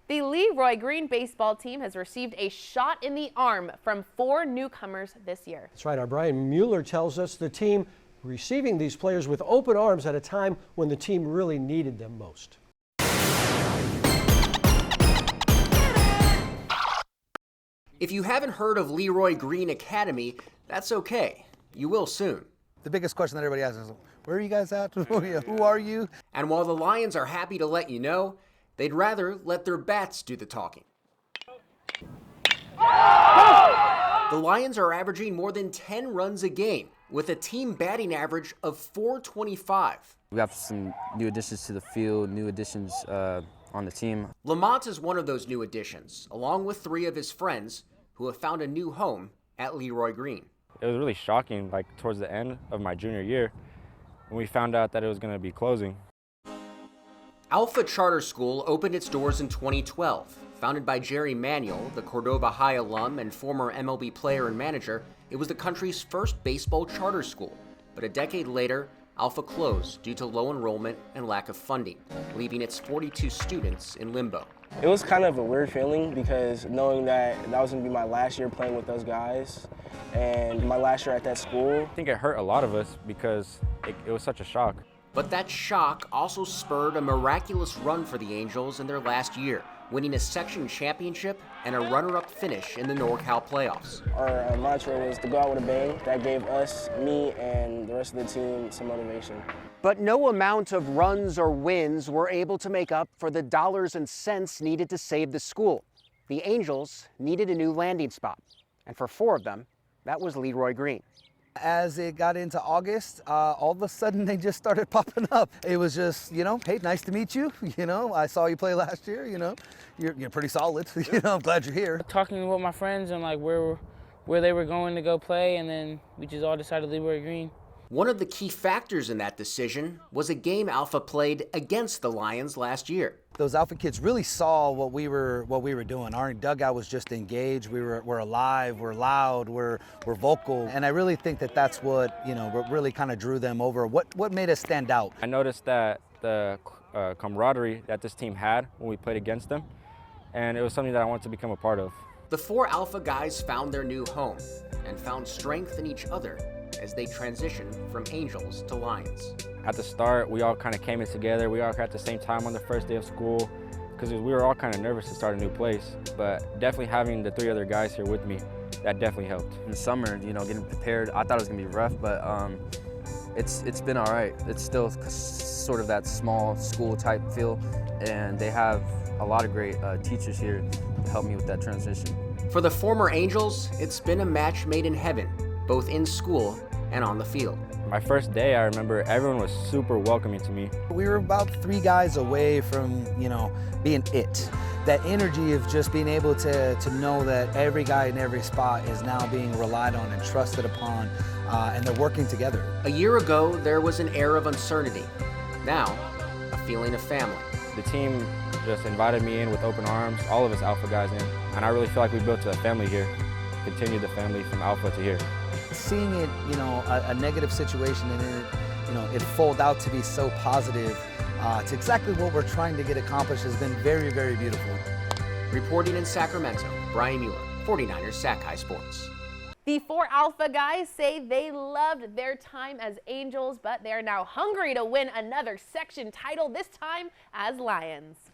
The Leroy Greene baseball team has received a shot in the arm from 4 newcomers this year. That's right. Our Brian Mueller tells us the team receiving these players with open arms at a time when the team really needed them most. If you haven't heard of Leroy Greene Academy, that's okay. You will soon. The biggest question that everybody asks is, where are you guys at? Who are you? And while the Lions are happy to let you know, they'd rather let their bats do the talking. The Lions are averaging more than 10 runs a game, with a team batting average of .425. We have some new additions to the field, new additions on the team. Lamont is one of those new additions, along with 3 of his friends who have found a new home at Leroy Greene. It was really shocking, like towards the end of my junior year, when we found out that it was going to be closing. Alpha Charter School opened its doors in 2012. Founded by Jerry Manuel, the Cordova High alum and former MLB player and manager, it was the country's first baseball charter school. But a decade later, Alpha closed due to low enrollment and lack of funding, leaving its 42 students in limbo. It was kind of a weird feeling because knowing that was going to be my last year playing with those guys and my last year at that school. I think it hurt a lot of us because it was such a shock. But that shock also spurred a miraculous run for the Angels in their last year, winning a section championship and a runner-up finish in the NorCal playoffs. Our mantra was to go out with a bang. That gave us, me, and the rest of the team some motivation. But no amount of runs or wins were able to make up for the dollars and cents needed to save the school. The Angels needed a new landing spot, and for 4 of them, that was Leroy Greene. As it got into August, all of a sudden they just started popping up. It was just, hey, nice to meet you. I saw you play last year. You're pretty solid. I'm glad you're here. Talking with my friends and like where they were going to go play, and then we just all decided Leroy Greene. One of the key factors in that decision was a game Alpha played against the Lions last year. Those Alpha kids really saw what we were doing. Our dugout was just engaged. We're alive. We're loud. We're vocal. And I really think that's what what really kind of drew them over. What made us stand out? I noticed that the camaraderie that this team had when we played against them, and it was something that I wanted to become a part of. The 4 Alpha guys found their new home and found strength in each other as they transitioned from Angels to Lions. At the start, we all kind of came in together. We all at the same time on the first day of school because we were all kind of nervous to start a new place. But definitely having the 3 other guys here with me, that definitely helped. In the summer, getting prepared, I thought it was going to be rough, but it's been all right. It's still sort of that small school type feel, and they have a lot of great teachers here to help me with that transition. For the former Angels, it's been a match made in heaven, both in school and on the field. My first day, I remember everyone was super welcoming to me. We were about 3 guys away from, being it. That energy of just being able to know that every guy in every spot is now being relied on and trusted upon, and they're working together. A year ago, there was an air of uncertainty. Now, a feeling of family. The team just invited me in with open arms, all of us Alpha guys in, and I really feel like we built a family here, continued the family from Alpha to here. Seeing it, a negative situation and it fold out to be so positive, it's exactly what we're trying to get accomplished has been very, very beautiful. Reporting in Sacramento, Brian Mueller, 49ers Sac-Hi Sports. The 4 Alpha guys say they loved their time as Angels, but they are now hungry to win another section title, this time as Lions.